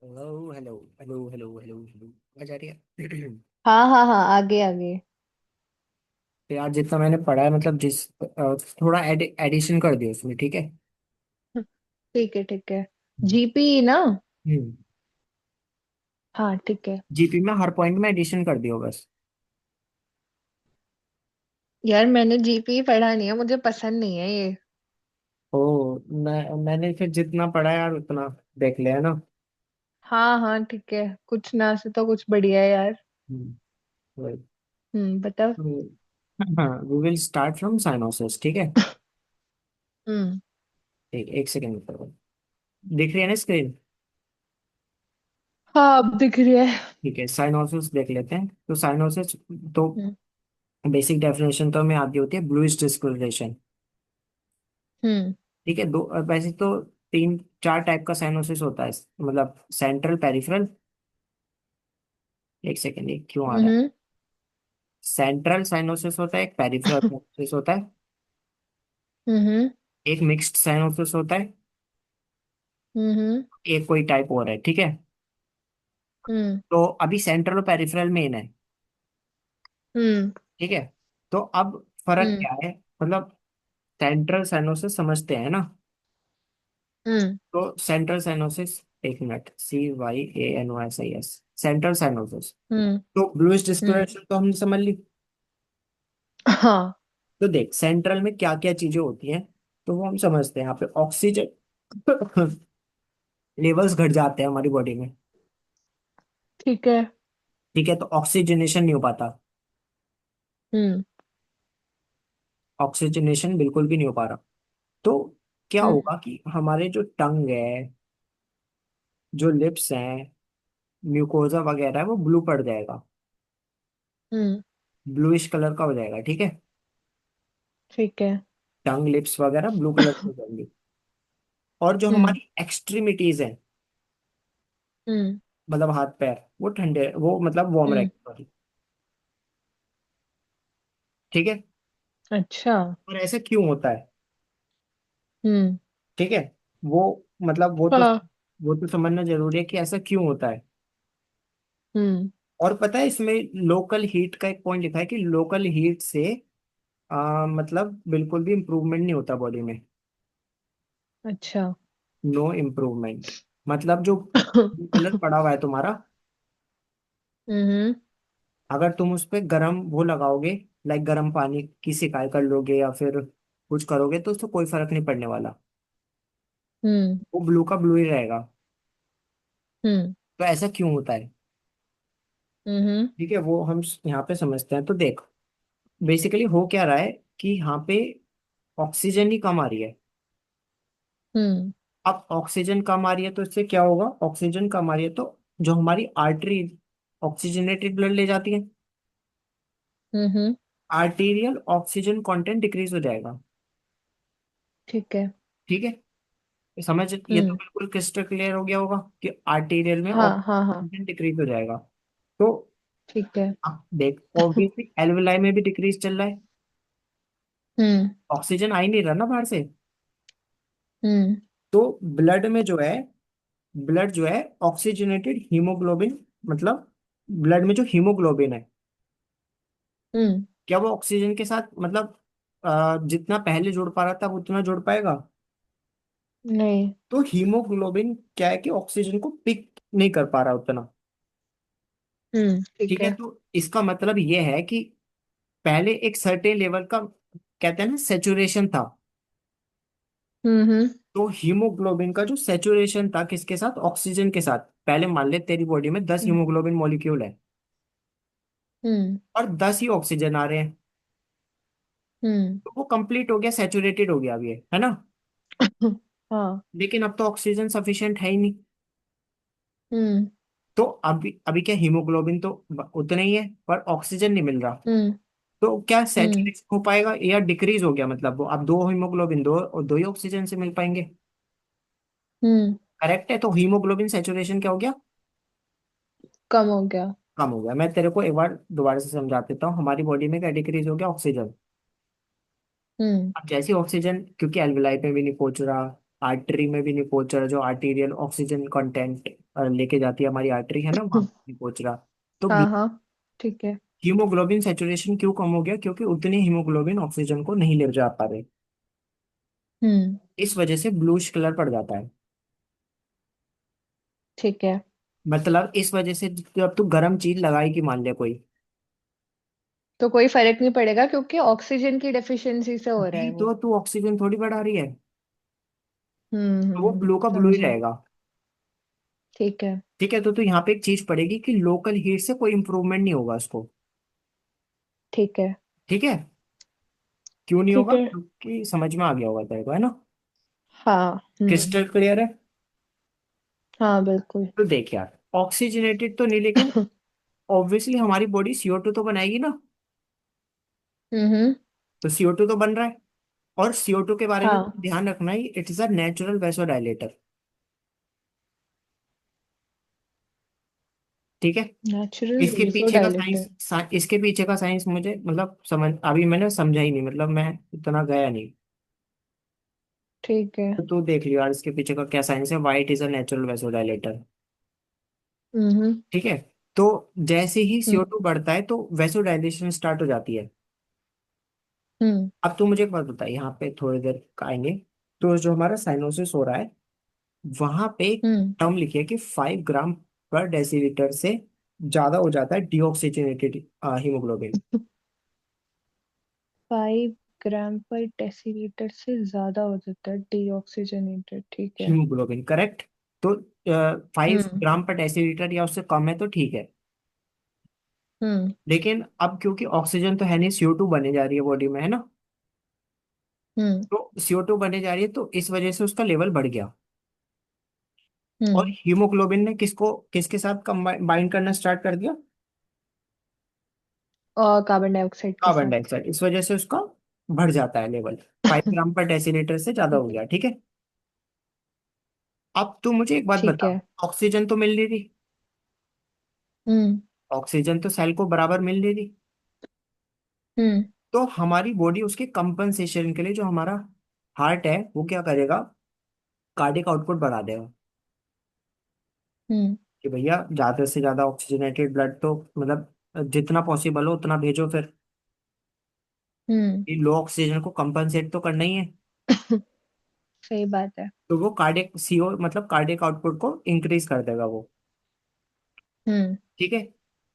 Hello hello hello hello hello hello. आवाज आ रही है? हाँ हाँ हाँ, आगे आगे। तो यार जितना मैंने पढ़ा है मतलब थोड़ा एडिशन कर दिया उसमें, ठीक है। ठीक है ठीक है। जीपी ना। हम्म। हाँ ठीक है। जीपी में हर पॉइंट में एडिशन कर दियो बस। यार मैंने जीपी पढ़ा नहीं है, मुझे पसंद नहीं है ये। ओ, मैंने फिर जितना पढ़ा है यार उतना देख लिया है ना। हाँ हाँ ठीक है, कुछ ना से तो कुछ बढ़िया है यार। वही। बताओ। हाँ, we will start from cyanosis, ठीक है। हम्म। एक सेकेंड दिख रही है ना स्क्रीन? हाँ अब दिख रही है। ठीक है, साइनोसिस देख लेते हैं। तो साइनोसिस, तो हम्म। बेसिक डेफिनेशन तो हमें आती होती है, ब्लूइश डिस्कoloration। हम्म। ठीक है। दो वैसे तो तीन चार टाइप का साइनोसिस होता है, मतलब सेंट्रल, पेरिफेरल। एक सेकेंड, ये क्यों आ रहा है? हम्म। सेंट्रल साइनोसिस होता है, एक पेरिफेरल साइनोसिस होता है, हम्म। एक मिक्स्ड साइनोसिस होता है, हम्म। एक कोई टाइप और है, ठीक है। हम्म। तो अभी सेंट्रल और पेरिफेरल मेन है, हम्म। ठीक है। तो अब फर्क हम्म। क्या है, मतलब सेंट्रल साइनोसिस समझते हैं ना। हम्म। तो सेंट्रल साइनोसिस, एक मिनट, CYANOSIS, सेंट्रल साइनोसिस। हम्म। तो ब्लूइश हम्म। डिस्कoloration तो हमने समझ ली। हाँ। तो देख सेंट्रल में क्या क्या चीजें होती हैं, तो वो हम समझते हैं। यहाँ पे ऑक्सीजन लेवल्स घट जाते हैं हमारी बॉडी में, ठीक है। ठीक है। तो ऑक्सीजनेशन नहीं हो पाता, हम्म। ऑक्सीजनेशन बिल्कुल भी नहीं हो पा रहा। तो क्या हम्म। होगा कि हमारे जो टंग है, जो लिप्स हैं, म्यूकोजा वगैरह है, वो ब्लू पड़ जाएगा, हम्म। ब्लूइश कलर का हो जाएगा, ठीक है। ठीक है। टंग, लिप्स वगैरह ब्लू कलर की हो जाएंगी। और जो हम्म। हमारी एक्सट्रीमिटीज हैं, हम्म। मतलब हाथ पैर, वो ठंडे, वो मतलब वार्म हम्म। रहेंगे, सॉरी, ठीक है। अच्छा। और ऐसा क्यों होता है, हम्म। ठीक है। वो मतलब हाँ। वो तो समझना जरूरी है कि ऐसा क्यों होता है। हम्म। और पता है इसमें लोकल हीट का एक पॉइंट लिखा है कि लोकल हीट से मतलब बिल्कुल भी इम्प्रूवमेंट नहीं होता बॉडी में। अच्छा। नो इम्प्रूवमेंट, मतलब जो कलर पड़ा हुआ है तुम्हारा, हम्म। अगर तुम उस पर गर्म वो लगाओगे, लाइक गर्म पानी की सिकाई कर लोगे या फिर कुछ करोगे, तो उससे कोई फर्क नहीं पड़ने वाला, हम्म। वो ब्लू का ब्लू ही रहेगा। हम्म। तो ऐसा क्यों होता है, हम्म। ठीक है, वो हम यहाँ पे समझते हैं। तो देख, बेसिकली हो क्या रहा है कि यहाँ पे ऑक्सीजन ही कम आ रही है। हम्म। अब ऑक्सीजन कम आ रही है तो इससे क्या होगा, ऑक्सीजन कम आ रही है तो जो हमारी आर्टरी ऑक्सीजनेटेड ब्लड ले जाती है, हम्म। आर्टीरियल ऑक्सीजन कंटेंट डिक्रीज हो जाएगा, ठीक है। ठीक है। समझ, ये तो हम्म। बिल्कुल क्रिस्टल क्लियर हो गया होगा कि आर्टीरियल में हाँ हाँ ऑक्सीजन हाँ। कंटेंट डिक्रीज हो जाएगा। तो ठीक है। अब देख, ऑब्वियसली एल्वेलाई में भी डिक्रीज चल रहा है, हम्म। ऑक्सीजन आ ही नहीं रहा ना बाहर से। हम्म। तो ब्लड में जो है, ब्लड जो है ऑक्सीजनेटेड हीमोग्लोबिन, मतलब ब्लड में जो हीमोग्लोबिन है, हम्म। क्या वो ऑक्सीजन के साथ मतलब जितना पहले जुड़ पा रहा था वो उतना जुड़ पाएगा? नहीं। तो हीमोग्लोबिन क्या है कि ऑक्सीजन को पिक नहीं कर पा रहा उतना, ठीक ठीक है। है। तो इसका मतलब ये है कि पहले एक सर्टेन लेवल का, कहते हैं ना, सेचुरेशन था। हम्म। तो हीमोग्लोबिन का जो सेचुरेशन था किसके साथ, ऑक्सीजन के साथ। पहले मान ले तेरी बॉडी में 10 हम्म। हीमोग्लोबिन मॉलिक्यूल है हम्म। और 10 ही ऑक्सीजन आ रहे हैं, हम्म। तो वो कंप्लीट हो गया, सेचुरेटेड हो गया अब ये, है ना। हाँ। लेकिन अब तो ऑक्सीजन सफिशिएंट है ही नहीं। हम्म। तो अभी अभी क्या, हीमोग्लोबिन तो उतना ही है पर ऑक्सीजन नहीं मिल रहा। हम्म। तो क्या हम्म। सैचुरेशन हो पाएगा या डिक्रीज हो गया, मतलब वो अब दो हीमोग्लोबिन, दो और दो ही ऑक्सीजन से मिल पाएंगे। हम्म। करेक्ट है। तो हीमोग्लोबिन सैचुरेशन क्या हो गया, कम हो गया। कम हो गया। मैं तेरे को एक बार दोबारा से समझा देता हूँ। हमारी बॉडी में क्या डिक्रीज हो गया, ऑक्सीजन। हम्म। अब जैसे ऑक्सीजन, क्योंकि एल्विलाई पे भी नहीं पहुंच रहा, आर्टरी में भी नहीं पहुंच रहा, जो आर्टीरियल ऑक्सीजन कंटेंट लेके जाती है हमारी आर्टरी है ना, वहां नहीं पहुंच रहा। तो हाँ हाँ ठीक है। हीमोग्लोबिन सेचुरेशन क्यों कम हो गया? क्योंकि उतनी हीमोग्लोबिन ऑक्सीजन को नहीं ले जा पा रहे। हम्म। इस वजह से ब्लूइश कलर पड़ जाता है। ठीक है। मतलब इस वजह से जब तू गर्म चीज लगाएगी मान ले कोई, तो कोई फर्क नहीं पड़ेगा क्योंकि ऑक्सीजन की डेफिशिएंसी से हो रहा है नहीं वो। तो तू ऑक्सीजन थोड़ी बढ़ा रही है, तो वो ब्लू का ब्लू ही समझी। रहेगा। ठीक है। ठीक है, तो तू यहाँ पे एक चीज पड़ेगी कि लोकल हीट से कोई इंप्रूवमेंट नहीं होगा उसको। ठीक है। ठीक है। क्यों नहीं ठीक होगा? है। क्योंकि समझ में आ गया होगा तेरे को, है ना? हाँ। क्रिस्टल क्लियर है। हाँ बिल्कुल। तो देख यार, ऑक्सीजनेटेड तो नहीं, लेकिन ऑब्वियसली हमारी बॉडी CO2 तो बनाएगी ना। हम्म। तो CO2 तो बन रहा है। और CO2 के बारे में हाँ। ध्यान रखना ही, it is a natural vasodilator. ठीक है। नेचुरल इसके पीछे का वेसोडाइलेटर। इसके पीछे का साइंस मुझे मतलब समझ अभी मैंने समझा ही नहीं, मतलब मैं इतना गया नहीं। ठीक है। तो तू देख लियो यार, इसके पीछे का क्या साइंस है। White is a natural vasodilator. Hmm. ठीक है। तो जैसे ही हम्म। CO2 बढ़ता है तो वैसोडाइलेशन स्टार्ट हो जाती है। हम्म। अब तू मुझे एक बात बता, यहाँ पे थोड़ी देर आएंगे। तो जो हमारा साइनोसिस हो रहा है, वहां पे एक हम्म। टर्म लिखी है कि 5 ग्राम पर डेसीलीटर से ज्यादा हो जाता है डीऑक्सीजनेटेड हीमोग्लोबिन। 5 ग्राम पर डेसीलीटर से ज्यादा हो जाता है डीऑक्सीजनेटेड। ठीक है। Haemoglobin correct. तो 5 हम्म। ग्राम पर डेसीलीटर या उससे कम है तो ठीक है। हम्म। लेकिन अब क्योंकि ऑक्सीजन तो है नहीं, CO2 बने जा रही है बॉडी में, है ना? हम्म। तो CO2 बने जा रही है, तो इस वजह से उसका लेवल बढ़ गया। और हम्म। हीमोग्लोबिन ने किसको किसके साथ बाइंड करना स्टार्ट कर दिया? और कार्बन डाइऑक्साइड के कार्बन साथ। डाइऑक्साइड। इस वजह से उसका बढ़ जाता है लेवल। 5 ग्राम पर डेसीलीटर से ज्यादा हो ठीक गया। है। ठीक है। अब तू मुझे एक बात ठीक बता, है। ऑक्सीजन तो मिल रही थी, हम्म। ऑक्सीजन तो सेल को बराबर मिल रही थी। हम्म। तो हमारी बॉडी उसके कंपनसेशन के लिए, जो हमारा हार्ट है वो क्या करेगा? कार्डियक आउटपुट बढ़ा देगा। हम्म। कि भैया ज्यादा से ज्यादा ऑक्सीजनेटेड ब्लड तो मतलब जितना पॉसिबल हो उतना भेजो फिर। हम्म। ये लो ऑक्सीजन को कंपनसेट तो करना ही है। सही बात है। तो वो कार्डियक CO मतलब कार्डियक आउटपुट को इंक्रीज कर देगा वो। हम्म। ठीक है।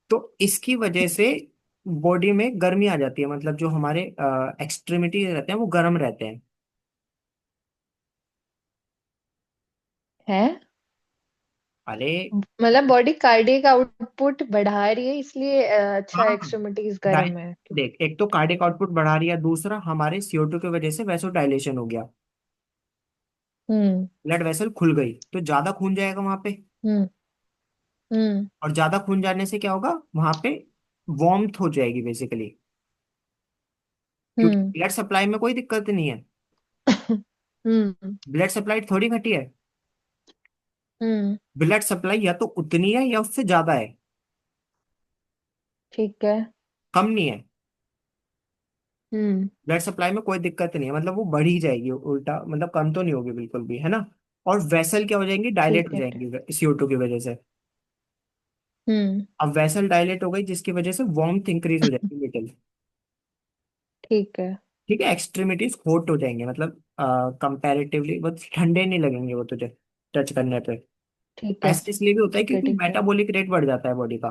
तो इसकी वजह से बॉडी में गर्मी आ जाती है, मतलब जो हमारे एक्सट्रीमिटी रहते हैं वो गर्म रहते हैं। है। अरे मतलब बॉडी कार्डियक आउटपुट बढ़ा रही है इसलिए अच्छा हाँ, एक्सट्रीमिटीज डाय गर्म है। देख, एक तो कार्डियक आउटपुट बढ़ा रही है, दूसरा हमारे CO2 की वजह से वैसो डायलेशन हो गया। हम्म। ब्लड वेसल खुल गई तो ज्यादा खून जाएगा वहां पे। हम्म। हम्म। और ज्यादा खून जाने से क्या होगा वहां पे? वार्मथ हो जाएगी बेसिकली। क्योंकि हम्म। ब्लड सप्लाई में कोई दिक्कत नहीं है। हम्म। ब्लड सप्लाई थोड़ी घटी है। हम्म। ब्लड सप्लाई या तो उतनी है या उससे ज्यादा है। ठीक है। कम नहीं है। हम्म। ब्लड सप्लाई में कोई दिक्कत नहीं है, मतलब वो बढ़ ही जाएगी उल्टा, मतलब कम तो नहीं होगी बिल्कुल भी, है ना? और वेसल क्या हो जाएंगी? डायलेट ठीक हो है। जाएंगी CO2 की वजह से। हम्म। अब वेसल डायलेट हो गई जिसकी वजह से वार्मथ इंक्रीज हो जाएगी लिटिल। ठीक है। ठीक है। एक्सट्रीमिटीज हॉट हो जाएंगे, मतलब कंपैरेटिवली वो ठंडे नहीं लगेंगे वो तुझे टच करने पे। ठीक है। ऐसा इसलिए भी होता है ठीक है। क्योंकि ठीक है। मेटाबॉलिक रेट बढ़ जाता है बॉडी का।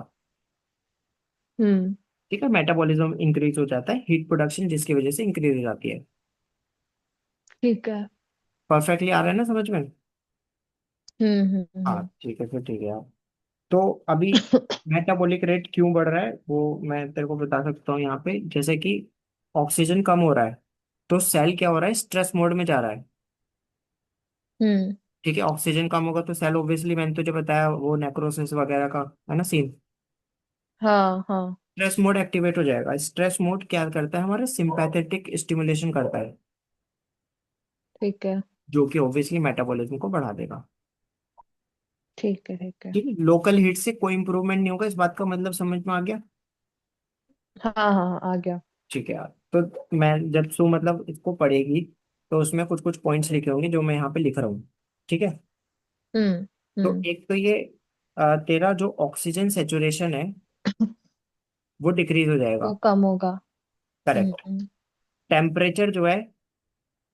हम्म। ठीक है, मेटाबॉलिज्म इंक्रीज हो जाता है, हीट प्रोडक्शन जिसकी वजह से इंक्रीज हो जाती है। ठीक है। परफेक्टली आ रहा है ना समझ में? हाँ हम्म। ठीक है, फिर ठीक है यार। तो अभी मेटाबॉलिक रेट क्यों बढ़ रहा है वो मैं तेरे को बता सकता हूँ यहाँ पे। जैसे कि ऑक्सीजन कम हो रहा है, तो सेल क्या हो रहा है? स्ट्रेस मोड में जा रहा है। हम्म। ठीक है। ऑक्सीजन कम होगा तो सेल ऑब्वियसली, मैंने तुझे बताया वो नेक्रोसिस वगैरह का, है ना सीन? हाँ हाँ। स्ट्रेस मोड एक्टिवेट हो जाएगा। स्ट्रेस मोड क्या करता है? हमारे सिंपैथेटिक स्टिमुलेशन करता है, ठीक है। जो कि ऑब्वियसली मेटाबॉलिज्म को बढ़ा देगा। ठीक है। ठीक है। ठीक है। लोकल हीट से कोई इंप्रूवमेंट नहीं होगा, इस बात का मतलब समझ में आ गया? हाँ हाँ हाँ, आ गया। ठीक है यार। तो मैं जब सु मतलब इसको पढ़ेगी तो उसमें कुछ कुछ पॉइंट्स लिखे होंगे जो मैं यहाँ पे लिख रहा हूँ। ठीक है। हम्म। तो हम्म। एक तो ये तेरा जो ऑक्सीजन सेचुरेशन है वो डिक्रीज हो वो जाएगा। कम होगा। करेक्ट। टेम्परेचर जो है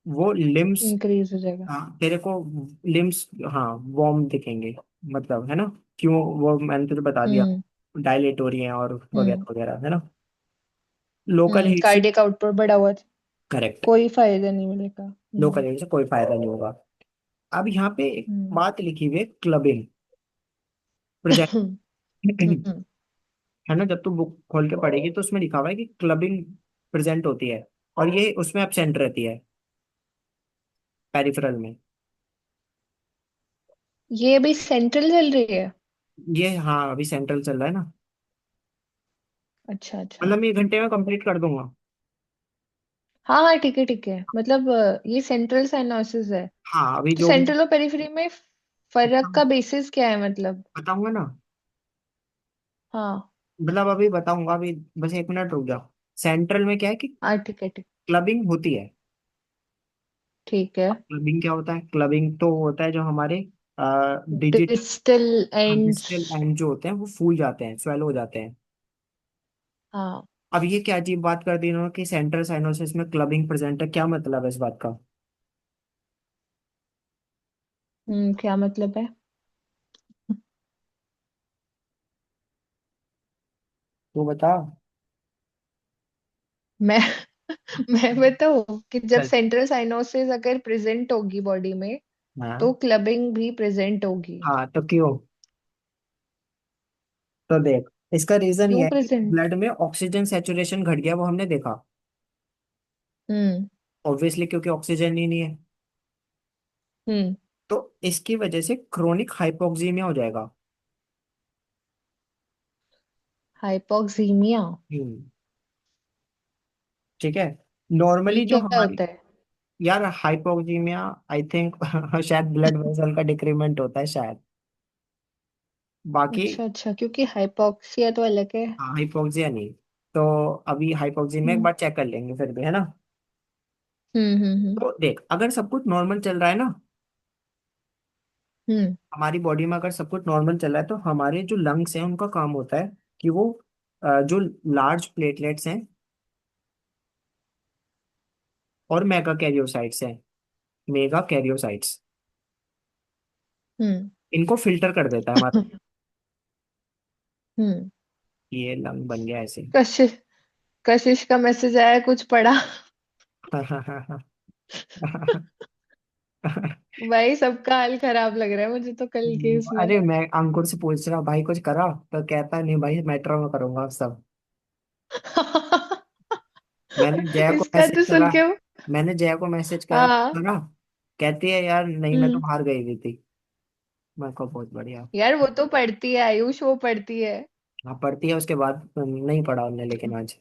वो लिम्स, इंक्रीज हो जाएगा। हाँ तेरे को लिम्स, हाँ वार्म दिखेंगे, मतलब है ना, क्यों, वो मैंने तुझे बता दिया, हम्म। डायलेट हो रही है और हम्म। वगैरह वगैरह, है ना। लोकल हीट से, कार्डियक आउटपुट बढ़ा हुआ है। करेक्ट, कोई फायदा नहीं मिलेगा। लोकल हीट से कोई फायदा नहीं होगा। अब यहाँ पे एक हम्म। बात लिखी हुई है, क्लबिंग प्रोजेक्ट। हम्म। है ना, जब तू बुक खोल के पढ़ेगी तो उसमें लिखा हुआ है कि क्लबिंग प्रेजेंट होती है, और ये उसमें एब्सेंट रहती है, पेरिफेरल में। ये अभी सेंट्रल चल रही है। ये हाँ अभी सेंट्रल चल रहा है ना। अच्छा अच्छा। मतलब मैं 1 घंटे में कंप्लीट कर दूंगा। हाँ हाँ ठीक है ठीक है, मतलब ये सेंट्रल साइनोसिस है। हाँ अभी तो जो भी सेंट्रल और पेरिफेरी में फर्क का बेसिस क्या है मतलब? बताऊंगा ना, हाँ मतलब अभी बताऊंगा, अभी बस 1 मिनट रुक जाओ। सेंट्रल में क्या है कि हाँ ठीक है ठीक। क्लबिंग होती है। ठीक है। क्लबिंग क्या होता है? क्लबिंग तो होता है जो हमारे digit, distal ends. Distal end जो होते हैं वो फूल जाते हैं, स्वेलो हो जाते हैं। हाँ। अब ये क्या अजीब बात कर दी इन्होंने कि सेंट्रल साइनोसिस में क्लबिंग प्रेजेंट है, क्या मतलब है इस बात का? क्या मतलब है? तो बता। मैं मैं बताऊँ कि जब चल। सेंट्रल साइनोसिस अगर प्रेजेंट होगी बॉडी में, तो हाँ। क्लबिंग भी प्रेजेंट होगी। हाँ तो क्यों? तो देख, इसका रीजन ये क्यों है कि प्रेजेंट? ब्लड में ऑक्सीजन सेचुरेशन घट गया, वो हमने देखा। हम्म। ऑब्वियसली क्योंकि ऑक्सीजन ही नहीं है। हम्म। तो इसकी वजह से क्रोनिक हाइपोक्सीमिया हो जाएगा। हाइपोक्सीमिया। हम्म। ठीक है। ये नॉर्मली जो क्या हमारी, होता है? यार हाइपोक्सीमिया आई थिंक शायद ब्लड वेसल का डिक्रीमेंट होता है शायद। बाकी अच्छा अच्छा, क्योंकि हाइपोक्सिया तो अलग है। हाँ हाइपोक्सिया नहीं। तो अभी हाइपोक्सीमिया एक हम्म बार चेक कर लेंगे फिर भी, है ना। हम्म। तो देख, अगर सब कुछ नॉर्मल चल रहा है ना, हम्म। हमारी बॉडी में अगर सब कुछ नॉर्मल चल रहा है, तो हमारे जो लंग्स हैं उनका काम होता है कि वो जो लार्ज प्लेटलेट्स हैं और मेगा कैरियोसाइट्स हैं, मेगा कैरियोसाइट्स, हम्म। इनको फिल्टर कर देता है हमारा। हम्म। ये लंग बन गया ऐसे। कशिश, कशिश का मैसेज आया, कुछ पढ़ा? भाई सबका हाल खराब लग रहा है मुझे तो कल के इसमें। अरे मैं अंकुर से पूछ रहा भाई कुछ करा, तो कहता नहीं भाई मेट्रो में करूंगा सब। मैंने जया को इसका मैसेज तो करा, सुन के। मैंने जया को मैसेज करा हाँ। करा, कहती है यार नहीं मैं तो हम्म। बाहर गई हुई थी। मैं को बहुत बढ़िया। यार वो तो पढ़ती है, आयुष वो पढ़ती है। हाँ पढ़ती है, उसके बाद नहीं पढ़ा उन्हें लेकिन आज।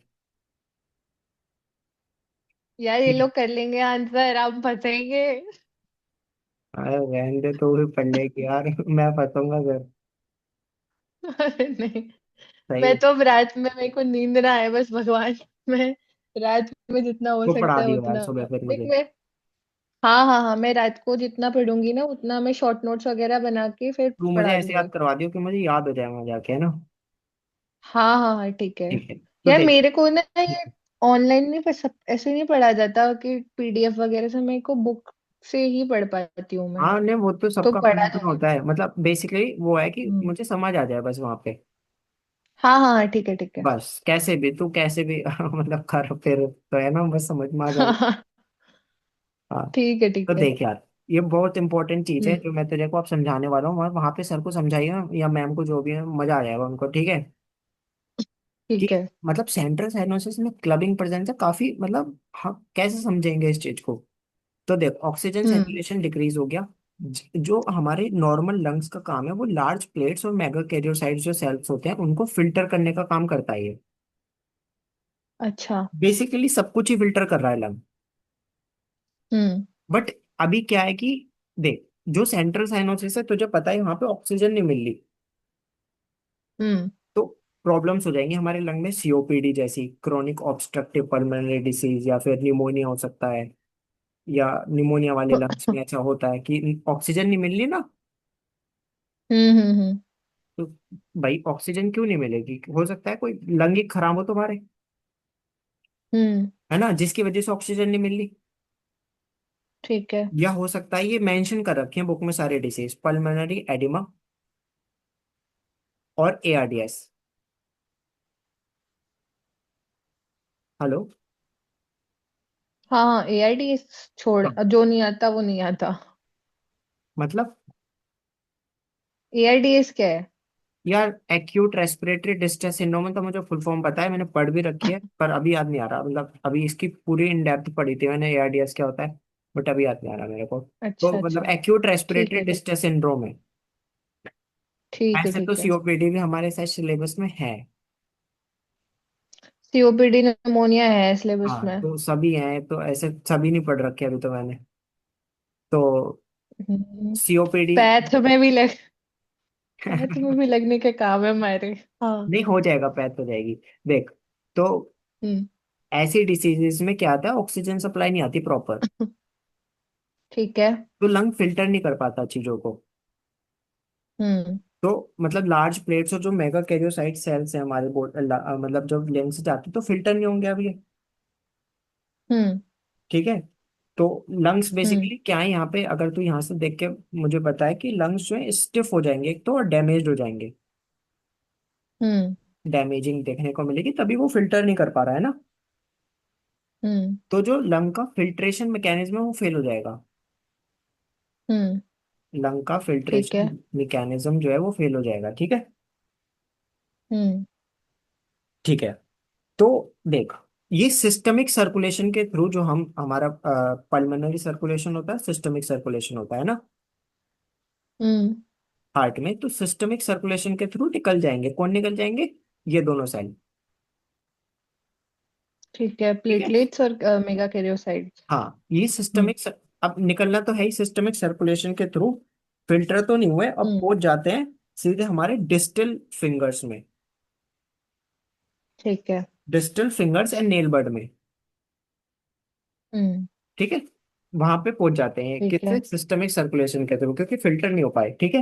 यार ये लोग कर लेंगे आंसर, आप फंसेंगे। अरे रहने दे, तो भी पढ़ लेगी यार मैं फंसूंगा फिर। अरे नहीं, सही मैं है। तो अब रात में, मेरे को नींद ना आए बस भगवान। मैं रात में जितना हो वो पढ़ा सकता है दियो यार उतना। सुबह फिर देख मुझे। मैं, हाँ हाँ हाँ, मैं रात को जितना पढ़ूंगी ना उतना मैं शॉर्ट नोट्स वगैरह बना के फिर तू मुझे पढ़ा ऐसे याद दूंगी। करवा दियो कि मुझे याद हो जाए वहां जाके, है ना। हाँ हाँ हाँ ठीक है। ठीक है तो यार देख। मेरे को ना ये ऑनलाइन नहीं पढ़ सब ऐसे नहीं पढ़ा जाता कि पीडीएफ वगैरह से, मेरे को बुक से ही पढ़ पाती हूँ मैं। हाँ नहीं वो तो तो सबका अपना पढ़ा अपना दूंगी। होता है, मतलब बेसिकली वो है कि हम्म। मुझे समझ आ जाए बस वहां पे। हाँ हाँ हाँ ठीक है ठीक है। बस कैसे भी तू कैसे भी मतलब कर फिर तो है ना, बस समझ में आ जाए। हाँ हाँ। ठीक है ठीक तो है। देख यार, ये बहुत इंपॉर्टेंट चीज है हम्म। जो मैं तुझे को अब समझाने वाला हूँ, और वहां पे सर को समझाइएगा या मैम को, जो भी है मजा आ जाएगा उनको, ठीक है। कि ठीक है। मतलब सेंट्रल साइनोसिस में क्लबिंग प्रेजेंस है काफी, मतलब हाँ कैसे समझेंगे इस चीज को? तो देख, ऑक्सीजन हम्म। सेचुरेशन डिक्रीज हो गया। जो हमारे नॉर्मल लंग्स का काम है वो लार्ज प्लेट्स और मेगा कैरियोसाइट्स जो सेल्स होते हैं उनको फिल्टर करने का काम करता है ये। अच्छा। बेसिकली सब कुछ ही फिल्टर कर रहा है लंग। हम्म। बट अभी क्या है कि देख, जो सेंट्रल साइनोसिस है तुझे पता है वहां पे ऑक्सीजन नहीं मिल रही, हम्म। तो प्रॉब्लम्स हो जाएंगी हमारे लंग में, सीओपीडी जैसी, क्रोनिक ऑब्स्ट्रक्टिव पल्मोनरी डिसीज, या फिर निमोनिया हो सकता है। या निमोनिया वाले लंग्स में ऐसा होता है कि ऑक्सीजन नहीं मिल रही ना, हम्म। तो भाई ऑक्सीजन क्यों नहीं मिलेगी, हो सकता है कोई लंग ही खराब हो तुम्हारे, हम्म। है ना, जिसकी वजह से ऑक्सीजन नहीं मिल रही। ठीक है। या हो सकता है ये मेंशन कर रखे हैं बुक में सारे डिसीज, पल्मोनरी एडिमा और एआरडीएस। हेलो। हाँ, ARDS छोड़, हाँ, जो नहीं आता वो नहीं आता। मतलब ARDS क्या है? यार एक्यूट रेस्पिरेटरी डिस्ट्रेस सिंड्रोम तो मुझे फुल फॉर्म पता है, मैंने पढ़ भी रखी है, पर अभी याद नहीं आ रहा, मतलब अभी इसकी पूरी इन डेप्थ पढ़ी थी मैंने एआरडीएस क्या होता है, बट अभी याद नहीं आ रहा मेरे को। तो अच्छा मतलब अच्छा। एक्यूट ठीक रेस्पिरेटरी है ठीक है। डिस्ट्रेस सिंड्रोम है। ठीक है ऐसे तो ठीक है। सीओपीडी भी हमारे साथ सिलेबस में है। COPD निमोनिया है सिलेबस हाँ में। तो सभी हैं, तो ऐसे सभी नहीं पढ़ रखे अभी तो मैंने। तो हम्म, सीओपीडी पैथ में भी लग पैथ में भी लगने के काम है हमारे। हाँ। नहीं, हो जाएगा, पैच हो जाएगी। देख, तो हम्म। ऐसी डिसीजेस में क्या आता है, ऑक्सीजन सप्लाई नहीं आती प्रॉपर, ठीक है। तो लंग फिल्टर नहीं कर पाता चीजों को। हम्म। तो मतलब लार्ज प्लेट्स और जो मेगा कैरियोसाइट सेल्स हैं हमारे मतलब जब लेंस से जाते हैं तो फिल्टर नहीं होंगे अब ये। हम्म। ठीक है। तो लंग्स हम्म। बेसिकली क्या है यहाँ पे, अगर तू यहाँ से देख के मुझे बताए कि लंग्स जो है स्टिफ हो जाएंगे एक तो, और डैमेज हो जाएंगे, हम्म। डैमेजिंग देखने को मिलेगी, तभी वो फिल्टर नहीं कर पा रहा है ना। हम्म। तो जो लंग का फिल्ट्रेशन मैकेनिज्म है वो फेल हो जाएगा, हम्म। लंग का ठीक है। फिल्ट्रेशन मैकेनिज्म जो है वो फेल हो जाएगा। ठीक है। हम्म। ठीक है। तो देख, ये सिस्टमिक सर्कुलेशन के थ्रू जो हम हमारा पल्मोनरी सर्कुलेशन होता है, सिस्टमिक सर्कुलेशन होता है ना हम्म। हार्ट में, तो सिस्टमिक सर्कुलेशन के थ्रू निकल जाएंगे, कौन निकल जाएंगे, ये दोनों सेल। ठीक है, ठीक है। प्लेटलेट्स और मेगा कैरियोसाइट्स। हाँ ये हम्म। सिस्टमिक, अब निकलना तो है ही सिस्टमिक सर्कुलेशन के थ्रू, फिल्टर तो नहीं हुए, अब हम्म। पहुंच जाते हैं सीधे हमारे डिस्टल फिंगर्स में, ठीक है। डिस्टल फिंगर्स एंड नेल बड में। हम्म। ठीक है। वहां पे पहुंच जाते हैं ठीक किससे, है। सिस्टमिक सर्कुलेशन के थ्रू, क्योंकि फिल्टर नहीं हो पाए। ठीक है।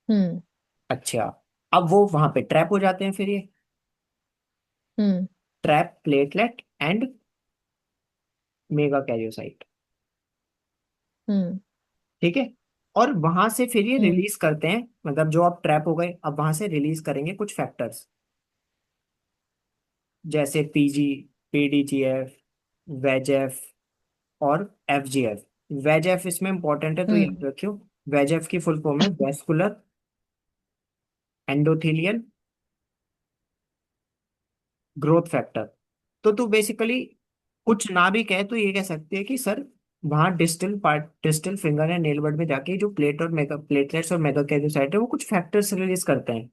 हम्म। अच्छा, अब वो वहां पे ट्रैप हो जाते हैं फिर ये, hmm. Trap platelet and megakaryocyte. Hmm. ठीक है। और वहां से फिर ये हम्म। रिलीज करते हैं, मतलब जो अब ट्रैप हो गए अब वहां से रिलीज करेंगे कुछ फैक्टर्स, जैसे पीजी, पीडीजीएफ, वेजेफ और एफजीएफ। वेजेफ इसमें इंपॉर्टेंट है तो याद हम्म। रखियो, वेजेफ की फुल फॉर्म है वेस्कुलर एंडोथेलियल ग्रोथ फैक्टर। तो तू बेसिकली कुछ ना भी कहे तो ये कह सकती है कि सर वहाँ डिस्टल पार्ट, डिस्टल फिंगर या नेल बड में जाके जो प्लेट और मेगा प्लेटलेट्स और मेगा कैरियोसाइट है वो कुछ फैक्टर्स रिलीज करते हैं।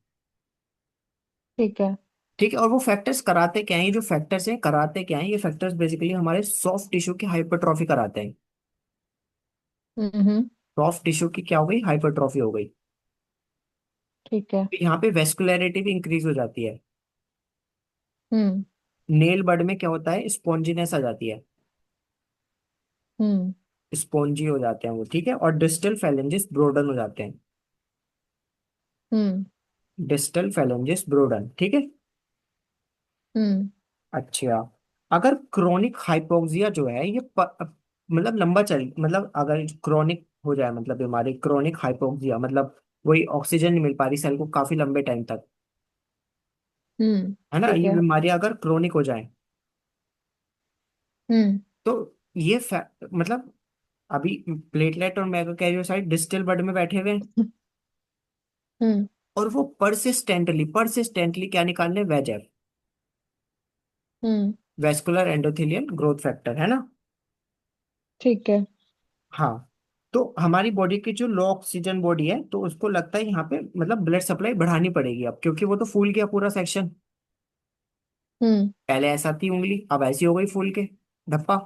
ठीक है। ठीक है। और वो फैक्टर्स कराते क्या है, ये जो फैक्टर्स हैं कराते क्या है, ये फैक्टर्स बेसिकली हमारे सॉफ्ट टिश्यू की हाइपरट्रॉफी कराते हैं। हम्म। सॉफ्ट टिश्यू की क्या हो गई, हाइपरट्रॉफी हो गई। ठीक है। यहाँ पे वेस्कुलैरिटी भी इंक्रीज हो जाती है। हम्म। नेल बड में क्या होता है, स्पॉन्जीनेस आ जाती है, हम्म। स्पॉन्जी हो जाते हैं वो। ठीक है। और डिस्टल फैलेंजेस ब्रोडन हो जाते हैं, हम्म। Distal phalanges broaden. ठीक है। हम्म। अच्छा, अगर क्रोनिक हाइपोक्सिया जो है ये मतलब लंबा चल, मतलब अगर क्रोनिक हो जाए, मतलब बीमारी क्रोनिक हाइपोक्सिया, मतलब वही ऑक्सीजन नहीं मिल पा रही सेल को काफी लंबे टाइम तक, है ना, ठीक ये है। बीमारी अगर क्रोनिक हो जाए हम्म। तो ये मतलब अभी प्लेटलेट और मेगाकैरियोसाइट डिस्टल बड में बैठे हुए हैं, हम्म। और वो परसिस्टेंटली परसिस्टेंटली क्या निकालने, वेजेफ, हम्म। वेस्कुलर एंडोथेलियल ग्रोथ फैक्टर, है ना। ठीक है। हाँ। तो हमारी बॉडी की जो लो ऑक्सीजन बॉडी है, तो उसको लगता है यहाँ पे मतलब ब्लड सप्लाई बढ़ानी पड़ेगी अब, क्योंकि वो तो फूल गया पूरा सेक्शन, हम्म। पहले ऐसा थी उंगली अब ऐसी हो गई फूल के धप्पा,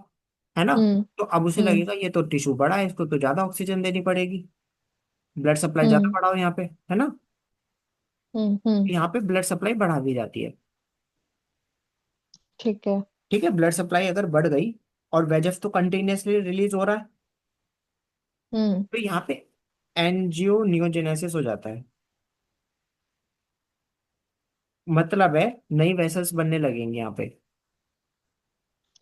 है ना। हम्म। तो अब उसे हम्म। लगेगा ये तो टिश्यू बड़ा है, इसको तो ज्यादा ऑक्सीजन देनी पड़ेगी, ब्लड सप्लाई ज्यादा हम्म। बढ़ाओ यहाँ पे, है ना। हम्म। हम्म। यहाँ पे ब्लड सप्लाई बढ़ा दी जाती है। ठीक है। ठीक है। ब्लड सप्लाई अगर बढ़ गई और वेजफ तो कंटिन्यूअसली रिलीज हो रहा है। हम्म। तो यहाँ पे एंजियो नियोजेनेसिस हो जाता है। मतलब है नई वेसल्स बनने लगेंगे यहाँ पे।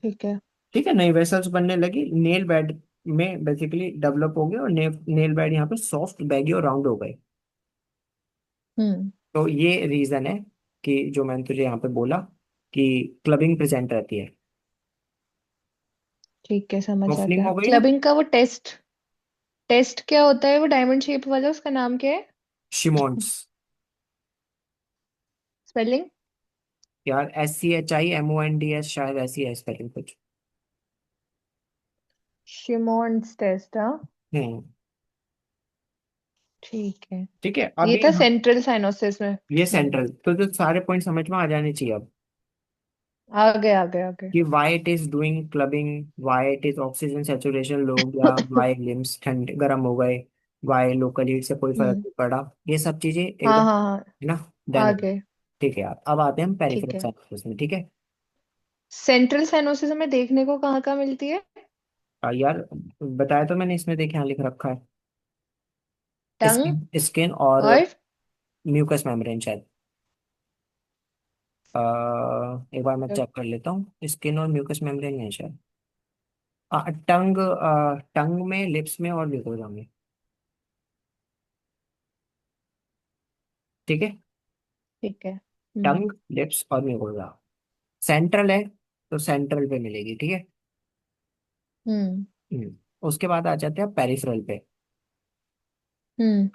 ठीक है। ठीक है, नई वेसल्स बनने लगी, नेल बेड में बेसिकली डेवलप हो गए, और नेल बेड यहाँ पे सॉफ्ट, बैगी और राउंड हो गए। हम्म। तो ये रीजन है कि जो मैंने तुझे यहाँ पे बोला कि क्लबिंग प्रेजेंट रहती है। ठीक है, समझ आ ओपनिंग गया। हो गई ना। क्लबिंग का वो टेस्ट, टेस्ट क्या होता है वो डायमंड शेप वाला, उसका नाम क्या है? शिमोन्स। स्पेलिंग? यार SCHIMONDS, शायद ऐसी है स्पेलिंग कुछ। शिमोन्स टेस्ट, हाँ। हम्म। ठीक है। ठीक है, ये अभी था हम, सेंट्रल साइनोसिस में। ये सेंट्रल तो सारे पॉइंट समझ में आ जाने चाहिए अब। आ गए आ गए आ गए। कि why it is doing clubbing, why it is oxygen saturation low गया, वाई लिम्स ठंडे गर्म हो गए, वाई लोकल हीट से कोई फर्क हम्म। नहीं पड़ा। ये सब चीजें हाँ एकदम, हाँ हाँ। है ना, डन आ हो गई। गए। ठीक है यार, अब आते हैं हम ठीक पेरिफेरल है। साइनोसिस में। ठीक है। सेंट्रल साइनोसिस हमें देखने को कहाँ कहाँ मिलती है? यार बताया तो मैंने, इसमें देखे यहाँ लिख रखा है। टंग स्किन, स्किन और और? म्यूकस मेम्ब्रेन शायद। एक बार मैं चेक कर लेता हूँ, स्किन और म्यूकस मेम्ब्रेन है शायद। टंग, टंग में, लिप्स में और म्यूकोजा में। ठीक है। ठीक है। हम्म। टंग, लिप्स और म्यूकोजा। सेंट्रल है तो सेंट्रल पे मिलेगी। ठीक है। हम्म। उसके बाद आ जाते हैं पेरिफेरल पे। हम्म।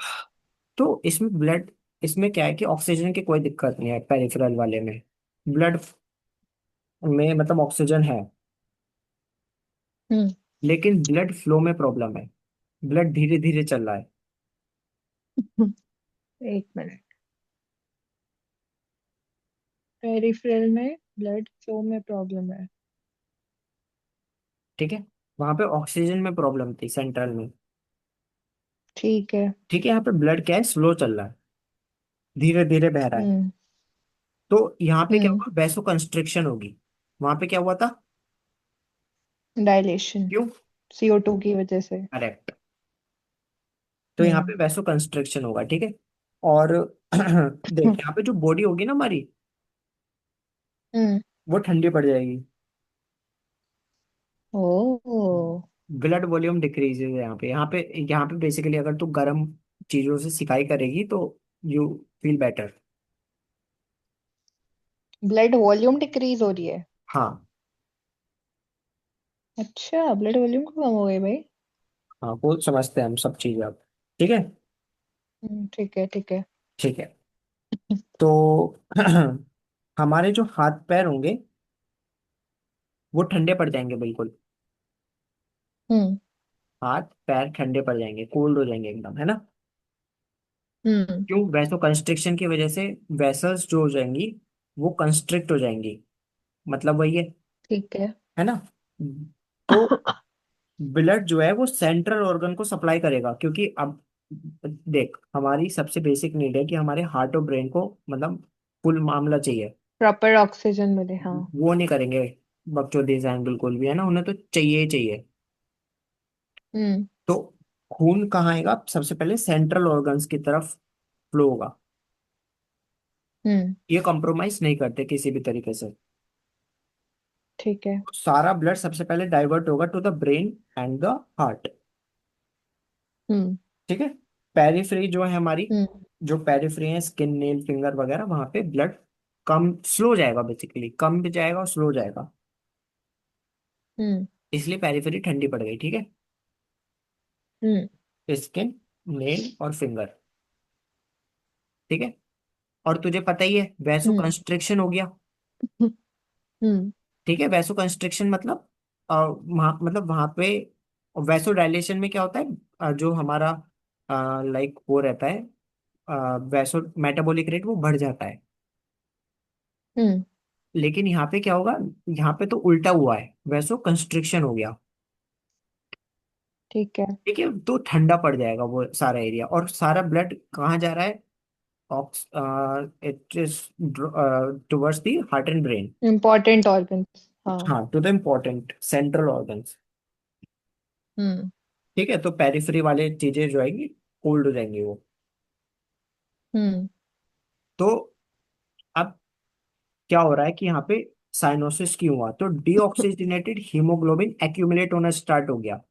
तो इसमें ब्लड, इसमें क्या है कि ऑक्सीजन की कोई दिक्कत नहीं है पेरिफेरल वाले में। ब्लड में मतलब ऑक्सीजन है, हम्म। लेकिन ब्लड फ्लो में प्रॉब्लम है। ब्लड धीरे धीरे चल रहा है। एक मिनट। पेरिफेरल में ब्लड फ्लो में प्रॉब्लम है। ठीक है। वहां पे ऑक्सीजन में प्रॉब्लम थी सेंट्रल में। ठीक है। ठीक है, यहाँ पे ब्लड क्या है, स्लो चल रहा है, धीरे धीरे बह रहा है। हम्म। तो यहाँ पे क्या हम्म। होगा, वैसो कंस्ट्रिक्शन होगी। वहां पे क्या हुआ था। डायलेशन। क्यों। CO2 की वजह से। करेक्ट। तो यहाँ पे हम्म। वैसो कंस्ट्रिक्शन होगा। ठीक है। और देख, यहाँ पे जो बॉडी होगी ना हमारी, हम्म। वो ठंडी पड़ जाएगी। ओ। ब्लड वॉल्यूम डिक्रीज है यहाँ पे। यहाँ पे बेसिकली अगर तू गर्म चीजों से सिकाई करेगी तो you feel better. Blood volume decrease हो रही है? हाँ। अच्छा, ब्लड वॉल्यूम कम हो गई भाई। हाँ, वो समझते हैं हम सब चीजें अब। ठीक है। ठीक है ठीक है। ठीक है। तो हमारे जो हाथ पैर होंगे वो ठंडे पड़ जाएंगे बिल्कुल। हम्म। हाथ पैर ठंडे पड़ जाएंगे, कोल्ड हो जाएंगे एकदम, है ना। हम्म। क्यों, वैसो कंस्ट्रिक्शन की वजह से वेसल्स जो हो जाएंगी वो कंस्ट्रिक्ट हो जाएंगी। मतलब वही ठीक है। है ना। तो ब्लड जो है वो सेंट्रल ऑर्गन को सप्लाई करेगा, क्योंकि अब देख, हमारी सबसे बेसिक नीड है कि हमारे हार्ट और ब्रेन को मतलब फुल मामला चाहिए। प्रॉपर ऑक्सीजन मिले, हाँ। वो नहीं करेंगे बकचोदी इंसान बिल्कुल भी, है ना, उन्हें तो चाहिए ही चाहिए। हम्म। तो खून कहाँ आएगा, सबसे पहले सेंट्रल ऑर्गन्स की तरफ फ्लो होगा। हम्म। ये कॉम्प्रोमाइज नहीं करते किसी भी तरीके से। ठीक है। सारा ब्लड सबसे पहले डाइवर्ट होगा to the brain and the heart. Hmm. ठीक है। पेरिफ्री जो है हमारी, हम्म। जो पेरिफ्री है, स्किन, नेल, फिंगर वगैरह, वहां पे ब्लड कम, स्लो जाएगा, बेसिकली कम भी जाएगा और स्लो जाएगा। हम्म। इसलिए पेरिफेरी ठंडी पड़ गई। ठीक है। हम्म। स्किन, नेल और फिंगर। ठीक है। और तुझे पता ही है वैसो हम्म। कंस्ट्रिक्शन हो गया। हम्म। ठीक है, वैसो कंस्ट्रिक्शन मतलब मतलब वहां पे वैसो डायलेशन में क्या होता है, जो हमारा लाइक वो रहता है, वैसो मेटाबॉलिक रेट वो बढ़ जाता है। हम्म। लेकिन यहाँ पे क्या होगा, यहाँ पे तो उल्टा हुआ है, वैसो कंस्ट्रिक्शन हो गया। ठीक है। ठीक है, तो ठंडा पड़ जाएगा वो सारा एरिया, और सारा ब्लड कहाँ जा रहा है, it is towards the heart and brain. Important organ. हाँ। हाँ, to the important central organs. Hmm. ठीक है, तो पेरिफेरी वाले चीजें जो आएंगी कोल्ड हो जाएंगी वो। हम्म। तो अब क्या हो रहा है कि यहाँ पे साइनोसिस क्यों हुआ, तो डीऑक्सीजनेटेड हीमोग्लोबिन एक्यूमुलेट होना स्टार्ट हो गया।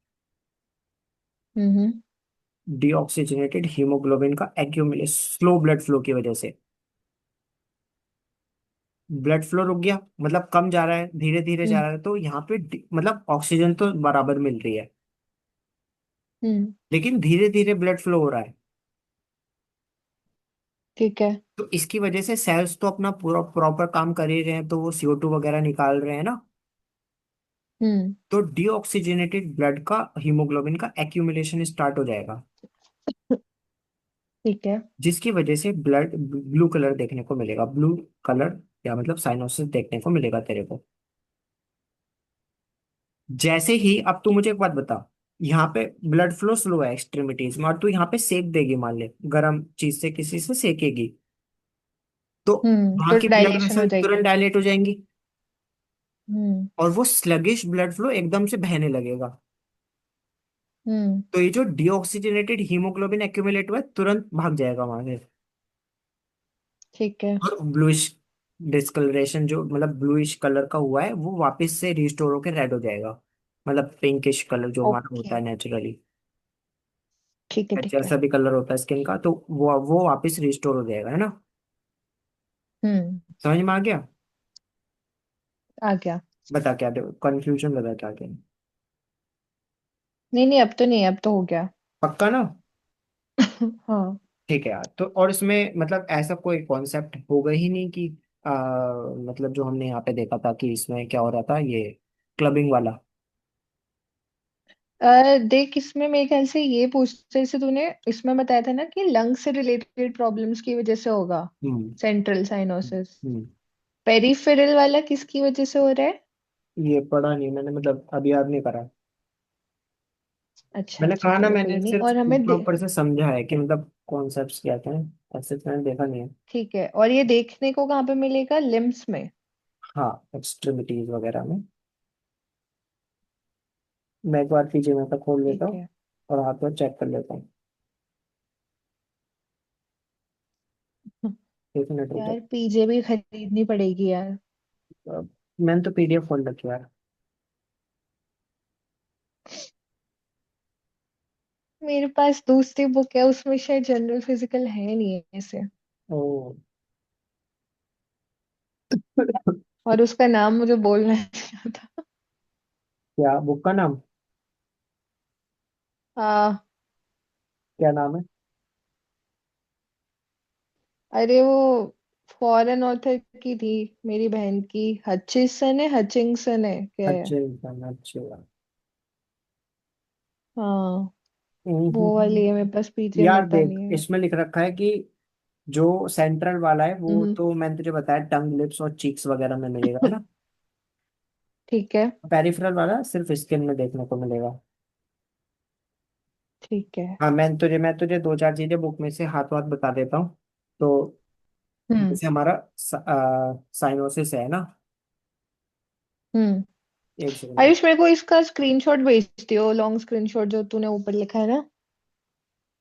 हम्म। डीऑक्सीजनेटेड हीमोग्लोबिन का एक्यूमुलेट स्लो ब्लड फ्लो की वजह से ब्लड फ्लो रुक गया, मतलब कम जा रहा है, धीरे धीरे जा हम्म। रहा है। तो यहाँ पे मतलब ऑक्सीजन तो बराबर मिल रही है, हम्म। लेकिन धीरे धीरे ब्लड फ्लो हो रहा है। ठीक है। तो इसकी वजह से सेल्स तो अपना पूरा प्रॉपर काम कर ही रहे हैं, तो वो CO2 वगैरह निकाल रहे हैं ना। हम्म। तो डीऑक्सीजनेटेड ब्लड का हीमोग्लोबिन का एक्यूमुलेशन स्टार्ट हो जाएगा, ठीक है। जिसकी वजह से ब्लड ब्लू कलर देखने को मिलेगा। ब्लू कलर या मतलब साइनोसिस देखने को मिलेगा तेरे को। जैसे ही, अब तू मुझे एक बात बता, यहाँ पे ब्लड फ्लो स्लो है एक्सट्रीमिटीज में, और तू यहाँ पे सेक देगी, मान ले गर्म चीज से किसी से सेकेगी, तो वहां तो की ब्लड डायलेशन हो वेसल तुरंत जाएगी। डायलेट हो जाएंगी, हम्म। और वो स्लगिश ब्लड फ्लो एकदम से बहने लगेगा। हम्म। तो ये जो डीऑक्सीजनेटेड हीमोग्लोबिन एक्यूमुलेट हुआ है तुरंत भाग जाएगा वहां से, ठीक है। और ब्लूइश डिस्कलरेशन जो मतलब ब्लूइश कलर का हुआ है वो वापस से रिस्टोर होकर रेड हो जाएगा, मतलब पिंकिश कलर जो हमारा ओके। होता है नेचुरली। ठीक है। ठीक है। जैसा भी कलर होता है स्किन का, तो वो वापस रिस्टोर हो जाएगा, है ना। हम्म। समझ में आ गया। आ गया। बता क्या, कंफ्यूजन बता क्या क्या। नहीं नहीं, अब तो नहीं, अब तो हो गया। पक्का ना। हाँ। ठीक है यार, तो और इसमें मतलब ऐसा कोई कॉन्सेप्ट होगा ही नहीं कि आ, मतलब जो हमने यहाँ पे देखा था कि इसमें क्या हो रहा था, ये क्लबिंग वाला। देख, इसमें मेरे ख्याल से ये पूछते जैसे तूने इसमें बताया था ना कि लंग से रिलेटेड प्रॉब्लम्स की वजह से होगा hmm. Central cyanosis. Hmm. Peripheral वाला किसकी वजह से हो रहा है? ये पढ़ा नहीं मैंने, मतलब अभी याद नहीं करा। अच्छा मैंने अच्छा, कहा ना, चलो मैंने कोई नहीं, सिर्फ और हमें ऊपर ऊपर से समझा है कि मतलब कॉन्सेप्ट्स क्या थे, ऐसे तो मैंने देखा नहीं है। ठीक है, और ये देखने को कहाँ पे मिलेगा, लिम्स में? हाँ, एक्सट्रीमिटीज वगैरह में। मैं एक बार पीछे में तक खोल लेता ठीक हूँ है। और हाथ में चेक कर लेता हूँ। एक मिनट रुको। यार पीजे भी खरीदनी पड़ेगी यार। मैंने तो PDF खोल रखी है यार। मेरे पास दूसरी बुक है, उसमें शायद जनरल फिजिकल है नहीं है ऐसे। ओ। और उसका नाम मुझे बोलना नहीं आता। क्या बुक का नाम, हाँ। क्या नाम है। अरे वो फॉरेन ऑथर की थी, मेरी बहन की। हचिसन है, हचिंगसन है, क्या है? अच्छे इंसान, अच्छे। हाँ, वो वाली है मेरे पास, पीजे में यार पता देख, नहीं है। इसमें लिख रखा है कि जो सेंट्रल वाला है वो हम्म। तो मैंने तुझे बताया टंग, लिप्स और चीक्स वगैरह में मिलेगा, है ना। ठीक है। पेरिफेरल वाला सिर्फ स्किन में देखने को मिलेगा। ठीक है। हाँ, मैं तुझे दो चार चीजें बुक में से हाथ हाथ बता देता हूँ। तो हम्म। जैसे हमारा साइनोसिस है ना। हम्म। एक सेकंड। आयुष, मेरे को इसका स्क्रीनशॉट भेज दियो, लॉन्ग स्क्रीनशॉट जो तूने ऊपर लिखा है ना।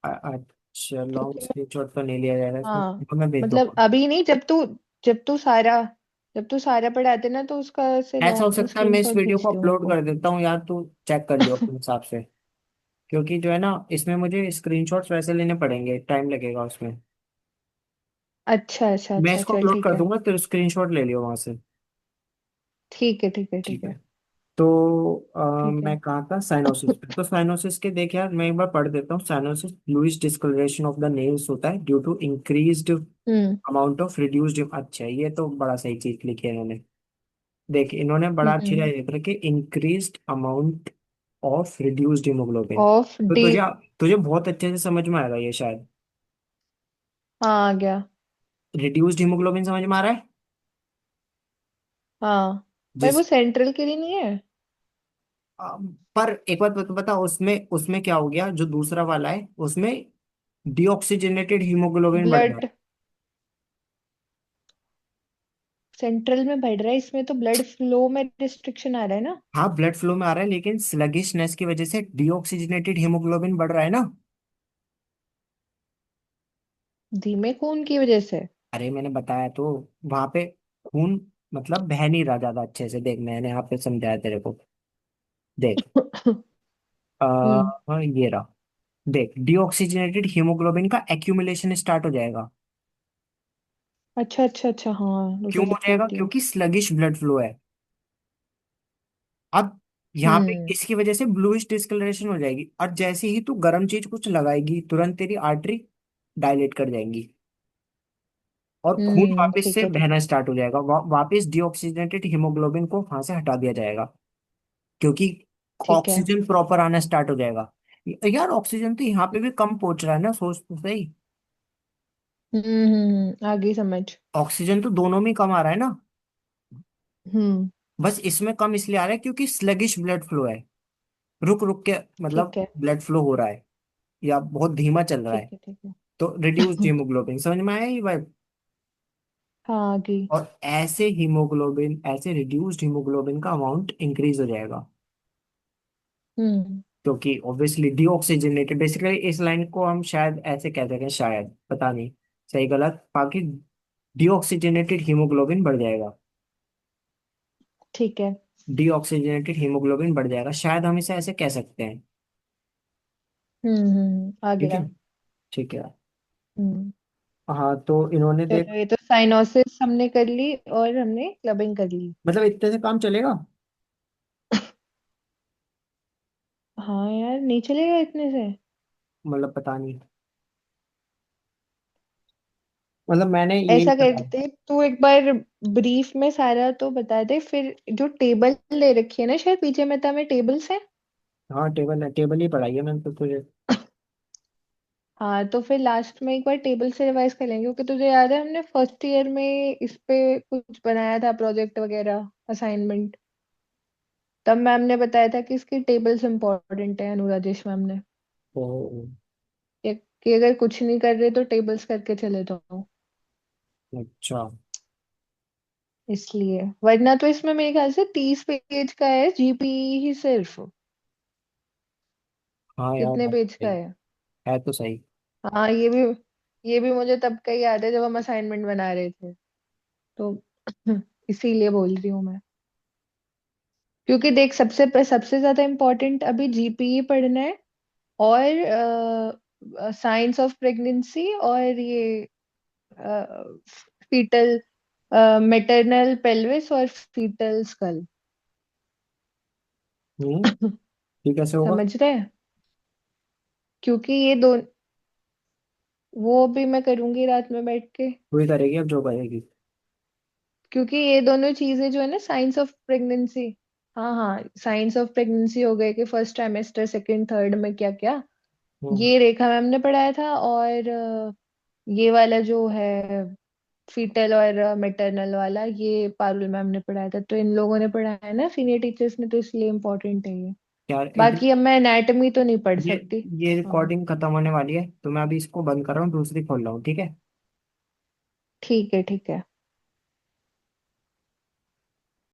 अच्छा, ठीक लॉन्ग है। स्क्रीनशॉट तो नहीं लिया जाएगा इसमें, हाँ, तो मैं भेज मतलब दूंगा। अभी नहीं, जब तू सारा पढ़ाते ना, तो उसका से ऐसा हो लॉन्ग सकता है मैं इस स्क्रीनशॉट वीडियो को भेज दियो मेरे अपलोड को। कर देता हूँ यार, तू चेक कर लियो अपने हिसाब से। क्योंकि जो है ना, इसमें मुझे स्क्रीनशॉट्स वैसे लेने पड़ेंगे, टाइम लगेगा उसमें। अच्छा अच्छा मैं अच्छा, इसको चल अपलोड ठीक कर है। दूंगा, तो स्क्रीनशॉट ले लियो वहां से। ठीक है। ठीक है। ठीक ठीक है। है। तो ठीक है। मैं कहाँ था, साइनोसिस पे। तो साइनोसिस के देख यार, मैं एक बार पढ़ देता हूँ। Cyanosis bluish discoloration of the nails होता है due to increased hmm. Amount of reduced. अच्छा, ये तो बड़ा सही चीज लिखी है इन्होंने। देख, इन्होंने बड़ा अच्छी हम्म। चीज लिख रखी है, increased amount of reduced haemoglobin. Of तो डी। तुझे तुझे बहुत अच्छे से समझ में आएगा ये शायद। हाँ, आ गया। रिड्यूस्ड हीमोग्लोबिन समझ में आ रहा है। हाँ, पर जिस वो सेंट्रल के लिए नहीं है? पर एक बात बता, उसमें उसमें क्या हो गया, जो दूसरा वाला है उसमें डीऑक्सीजनेटेड हीमोग्लोबिन बढ़ गया। ब्लड सेंट्रल में बढ़ रहा है, इसमें तो ब्लड फ्लो में रिस्ट्रिक्शन आ रहा है ना। हाँ ब्लड फ्लो में आ रहा है, लेकिन स्लगिशनेस की वजह से डीऑक्सीजनेटेड हीमोग्लोबिन बढ़ रहा है ना। धीमे खून की वजह से। अरे मैंने बताया तो, वहां पे खून मतलब बह नहीं रहा ज्यादा अच्छे से। देख मैंने यहाँ पे समझाया तेरे को। देख आ, हम्म। हाँ, ये रहा। देख डीऑक्सीजनेटेड हीमोग्लोबिन का एक्यूमुलेशन स्टार्ट हो जाएगा। अच्छा अच्छा अच्छा, हाँ क्यों मुझे हो दिख रही जाएगा? थी। क्योंकि स्लगिश ब्लड फ्लो है। अब यहाँ पे हम्म इसकी वजह से ब्लूइश डिस्कलरेशन हो जाएगी, और जैसे ही तू गर्म चीज कुछ लगाएगी तुरंत तेरी आर्टरी डायलेट कर जाएंगी, और खून वापस से ठीक है ठीक बहना है। स्टार्ट हो जाएगा। वापस डीऑक्सीजनेटेड हीमोग्लोबिन को वहां से हटा दिया जाएगा, क्योंकि ठीक है। ऑक्सीजन प्रॉपर आना स्टार्ट हो जाएगा। यार ऑक्सीजन तो यहाँ पे भी कम पहुंच रहा है ना, सोच तो सही। आगे समझ। ऑक्सीजन तो दोनों में कम आ रहा है ना, हम्म। बस इसमें कम इसलिए आ रहा है क्योंकि स्लगिश ब्लड फ्लो है। रुक रुक के ठीक मतलब है ब्लड फ्लो हो रहा है, या बहुत धीमा चल रहा ठीक है। है ठीक है। तो रिड्यूस्ड हीमोग्लोबिन, समझ में आया ये बात? हाँ आगे। और ऐसे हीमोग्लोबिन, ऐसे रिड्यूस्ड हीमोग्लोबिन का अमाउंट इंक्रीज हो जाएगा, हम्म। क्योंकि ऑब्वियसली डीऑक्सीजनेटेड, बेसिकली इस लाइन को हम शायद ऐसे कह सकें, शायद पता नहीं सही गलत, बाकी डीऑक्सीजनेटेड हीमोग्लोबिन बढ़ जाएगा। ठीक है। डीऑक्सीजनेटेड हीमोग्लोबिन बढ़ जाएगा, शायद हम इसे ऐसे कह सकते हैं। आ ठीक है। गया। ठीक है। हम्म। हाँ तो इन्होंने देख, चलो ये तो साइनोसिस हमने कर ली और हमने क्लबिंग कर ली। मतलब इतने से काम चलेगा? हाँ यार, नहीं चलेगा इतने से। मतलब पता नहीं, मतलब मैंने यही ऐसा करा। करते, तू एक बार ब्रीफ में सारा तो बता दे, फिर जो टेबल ले रखी है ना शायद पीछे में हमें टेबल्स है। हाँ टेबल है, टेबल ही पढ़ाई है मैंने तो तुझे। हाँ तो फिर लास्ट में एक बार टेबल से रिवाइज कर लेंगे, क्योंकि तुझे याद है हमने फर्स्ट ईयर में इस पे कुछ बनाया था प्रोजेक्ट वगैरह, असाइनमेंट। तब मैम ने बताया था कि इसकी टेबल्स इंपॉर्टेंट है, अनुराजेश मैम ने, ओ कि अगर कुछ नहीं कर रहे तो टेबल्स करके चले जाओ। अच्छा। इसलिए वरना तो इसमें मेरे ख्याल से 30 पेज का है जीपी ही सिर्फ। हाँ यार कितने बात पेज का सही है? है तो सही। हाँ ये भी मुझे तब का ही याद है जब हम असाइनमेंट बना रहे थे, तो इसीलिए बोल रही हूँ मैं। क्योंकि देख सबसे ज्यादा इम्पोर्टेंट अभी जीपीई पढ़ना है, और साइंस ऑफ प्रेगनेंसी, और ये फीटल, मेटरनल पेल्विस और फीटल स्कल। ठीक कैसे होगा? समझ रहे हैं? क्योंकि ये दो, वो भी मैं करूंगी रात में बैठ के। तू ही करेगी अब जो करेगी। क्योंकि ये दोनों चीजें जो है ना, साइंस ऑफ प्रेगनेंसी, हाँ हाँ, साइंस ऑफ प्रेगनेंसी हो गए कि फर्स्ट ट्राइमेस्टर सेकंड थर्ड में क्या क्या, हम्म। ये रेखा मैम ने पढ़ाया था। और ये वाला जो है फीटल और मेटरनल वाला, ये पारुल मैम ने पढ़ाया था। तो इन लोगों ने पढ़ाया है ना, सीनियर टीचर्स ने, तो इसलिए इम्पोर्टेंट है ये। यार एक, बाकी अब मैं एनाटॉमी तो नहीं पढ़ ये सकती। ये हाँ रिकॉर्डिंग खत्म होने वाली है, तो मैं अभी इसको बंद कर रहा हूँ, दूसरी खोल रहा हूँ, ठीक है? ठीक है ठीक है।